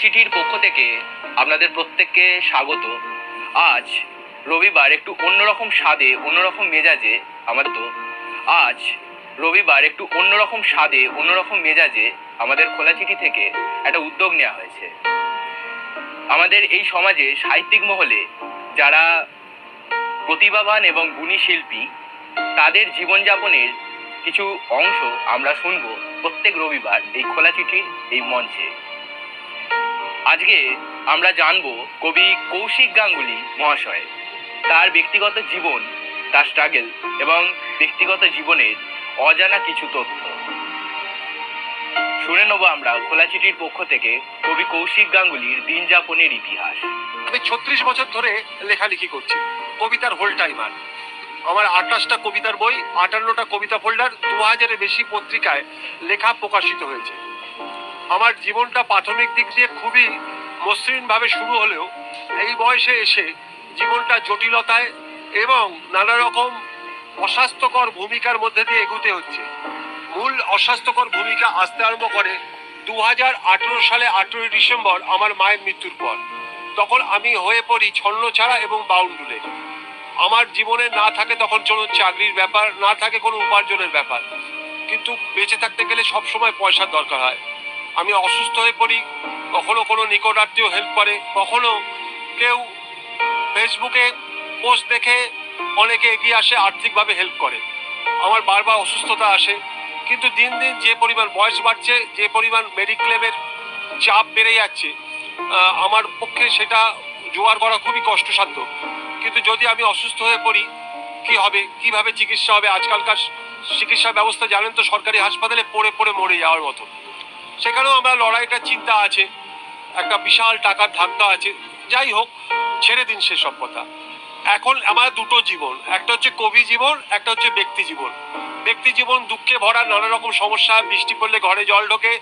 চিঠির পক্ষ থেকে আপনাদের প্রত্যেককে স্বাগত। আজ রবিবার একটু অন্যরকম স্বাদে অন্যরকম মেজাজে আজ রবিবার একটু অন্যরকম স্বাদে অন্যরকম মেজাজে আমাদের খোলা চিঠি থেকে একটা উদ্যোগ নেওয়া হয়েছে। আমাদের এই সমাজে সাহিত্যিক মহলে যারা প্রতিভাবান এবং গুণী শিল্পী, তাদের জীবনযাপনের কিছু অংশ আমরা শুনব প্রত্যেক রবিবার এই খোলা চিঠির এই মঞ্চে। আজকে আমরা জানব কবি কৌশিক গাঙ্গুলি মহাশয়, তার ব্যক্তিগত জীবন, তার স্ট্রাগল এবং ব্যক্তিগত জীবনের অজানা কিছু তথ্য শুনে নেব আমরা খোলা চিঠির পক্ষ থেকে কবি কৌশিক গাঙ্গুলির দিন যাপনের ইতিহাস। আমি 36 বছর ধরে লেখালেখি করছি, কবিতার হোল টাইমার। আমার 28টা কবিতার বই, 58টা কবিতা ফোল্ডার, 2000-এর বেশি পত্রিকায় লেখা প্রকাশিত হয়েছে। আমার জীবনটা প্রাথমিক দিক দিয়ে খুবই মসৃণভাবে শুরু হলেও এই বয়সে এসে জীবনটা জটিলতায় এবং নানা রকম অস্বাস্থ্যকর ভূমিকার মধ্যে দিয়ে এগুতে হচ্ছে। মূল অস্বাস্থ্যকর ভূমিকা আসতে আরম্ভ করে 2018 সালে 18ই ডিসেম্বর আমার মায়ের মৃত্যুর পর। তখন আমি হয়ে পড়ি ছন্নছাড়া এবং বাউন্ডুলে। আমার জীবনে না থাকে তখন কোনো চাকরির ব্যাপার, না থাকে কোনো উপার্জনের ব্যাপার, কিন্তু বেঁচে থাকতে গেলে সবসময় পয়সার দরকার হয়। আমি অসুস্থ হয়ে পড়ি, কখনো কোনো নিকট আত্মীয় হেল্প করে, কখনো কেউ ফেসবুকে পোস্ট দেখে অনেকে এগিয়ে আসে, আর্থিকভাবে হেল্প করে। আমার বারবার অসুস্থতা আসে, কিন্তু দিন দিন যে পরিমাণ বয়স বাড়ছে, যে পরিমাণ মেডিক্লেমের চাপ বেড়ে যাচ্ছে, আমার পক্ষে সেটা জোগাড় করা খুবই কষ্টসাধ্য। কিন্তু যদি আমি অসুস্থ হয়ে পড়ি, কি হবে, কিভাবে চিকিৎসা হবে? আজকালকার চিকিৎসা ব্যবস্থা জানেন তো, সরকারি হাসপাতালে পড়ে পড়ে মরে যাওয়ার মতো। সেখানেও আমরা লড়াইটা চিন্তা আছে, একটা বিশাল টাকার ধাক্কা আছে। যাই হোক, ছেড়ে দিন সেসব কথা। এখন আমার দুটো জীবন, একটা হচ্ছে কবি জীবন, একটা হচ্ছে ব্যক্তি জীবন। ব্যক্তি জীবন দুঃখে ভরা, নানা রকম সমস্যা, বৃষ্টি পড়লে ঘরে জল ঢোকে,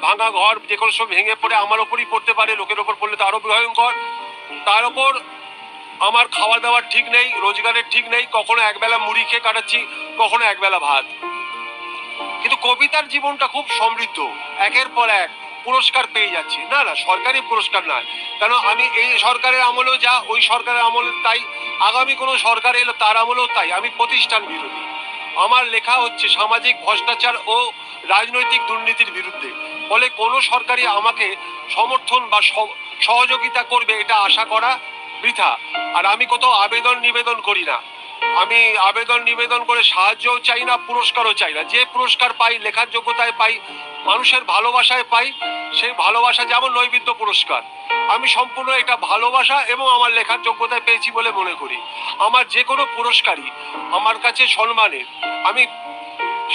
ভাঙা ঘর যে কোনো সময় ভেঙে পড়ে আমার ওপরই পড়তে পারে, লোকের ওপর পড়লে তো আরো ভয়ঙ্কর। তার ওপর আমার খাওয়া দাওয়ার ঠিক নেই, রোজগারের ঠিক নেই, কখনো একবেলা মুড়ি খেয়ে কাটাচ্ছি, কখনো একবেলা ভাত। কিন্তু কবিতার জীবনটা খুব সমৃদ্ধ, একের পর এক পুরস্কার পেয়ে যাচ্ছি। না না, সরকারি পুরস্কার নয়, কারণ আমি এই সরকারের আমলেও যা, ওই সরকারের আমলেও তাই, আগামী কোনো সরকার এলো তার আমলেও তাই। আমি প্রতিষ্ঠান বিরোধী। আমার লেখা হচ্ছে সামাজিক ভ্রষ্টাচার ও রাজনৈতিক দুর্নীতির বিরুদ্ধে। ফলে কোনো সরকারি আমাকে সমর্থন বা সহযোগিতা করবে এটা আশা করা বৃথা। আর আমি কোথাও আবেদন নিবেদন করি না। আমি আবেদন নিবেদন করে সাহায্যও চাই না, পুরস্কারও চাই না। যে পুরস্কার পাই লেখার যোগ্যতায় পাই, মানুষের ভালোবাসায় পাই। সেই ভালোবাসা যেমন নৈবেদ্য পুরস্কার, আমি সম্পূর্ণ এটা ভালোবাসা এবং আমার লেখার যোগ্যতায় পেয়েছি বলে মনে করি। আমার যে কোনো পুরস্কারই আমার কাছে সম্মানের। আমি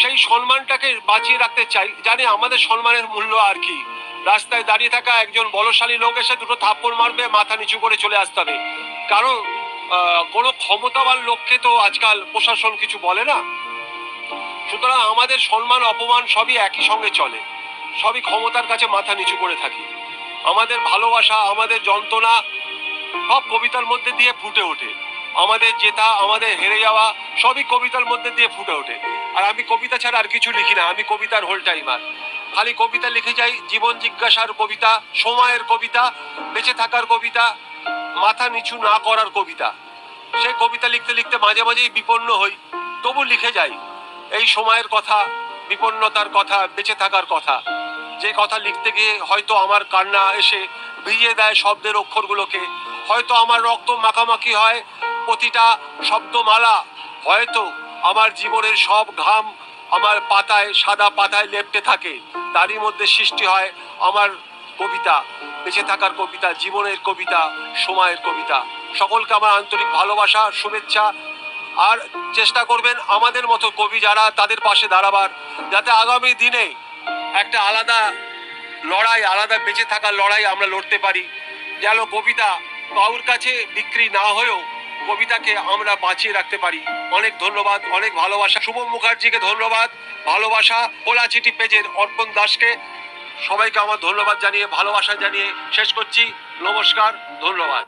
সেই সম্মানটাকে বাঁচিয়ে রাখতে চাই। জানি আমাদের সম্মানের মূল্য আর কি। রাস্তায় দাঁড়িয়ে থাকা একজন বলশালী লোক এসে দুটো থাপ্পড় মারবে, মাথা নিচু করে চলে আসতে হবে। কারণ কোনো ক্ষমতাবান লোককে তো আজকাল প্রশাসন কিছু বলে না। সুতরাং আমাদের সম্মান অপমান সবই একই সঙ্গে চলে, সবই ক্ষমতার কাছে মাথা নিচু করে থাকি। আমাদের ভালোবাসা, আমাদের যন্ত্রণা সব কবিতার মধ্যে দিয়ে ফুটে ওঠে। আমাদের জেতা, আমাদের হেরে যাওয়া সবই কবিতার মধ্যে দিয়ে ফুটে ওঠে। আর আমি কবিতা ছাড়া আর কিছু লিখি না। আমি কবিতার হোল টাইমার। খালি কবিতা লিখে যাই, জীবন জিজ্ঞাসার কবিতা, সময়ের কবিতা, বেঁচে থাকার কবিতা, মাথা নিচু না করার কবিতা। সেই কবিতা লিখতে লিখতে মাঝে মাঝেই বিপন্ন হই, তবু লিখে যাই এই সময়ের কথা, বিপন্নতার কথা, বেঁচে থাকার কথা। যে কথা লিখতে গিয়ে হয়তো আমার কান্না এসে ভিজিয়ে দেয় শব্দের অক্ষরগুলোকে, হয়তো আমার রক্ত মাখামাখি হয় প্রতিটা শব্দমালা, হয়তো আমার জীবনের সব ঘাম আমার পাতায়, সাদা পাতায় লেপ্টে থাকে। তারই মধ্যে সৃষ্টি হয় আমার কবিতা, বেঁচে থাকার কবিতা, জীবনের কবিতা, সময়ের কবিতা। সকলকে আমার আন্তরিক ভালোবাসা, শুভেচ্ছা। আর চেষ্টা করবেন আমাদের মতো কবি যারা, তাদের পাশে দাঁড়াবার, যাতে আগামী দিনে একটা আলাদা লড়াই, আলাদা বেঁচে থাকার লড়াই আমরা লড়তে পারি। যেন কবিতা কারোর কাছে বিক্রি না হয়েও কবিতাকে আমরা বাঁচিয়ে রাখতে পারি। অনেক ধন্যবাদ, অনেক ভালোবাসা। শুভম মুখার্জিকে ধন্যবাদ, ভালোবাসা। খোলা চিঠি পেজের অর্পণ দাসকে, সবাইকে আমার ধন্যবাদ জানিয়ে, ভালোবাসা জানিয়ে শেষ করছি। নমস্কার, ধন্যবাদ।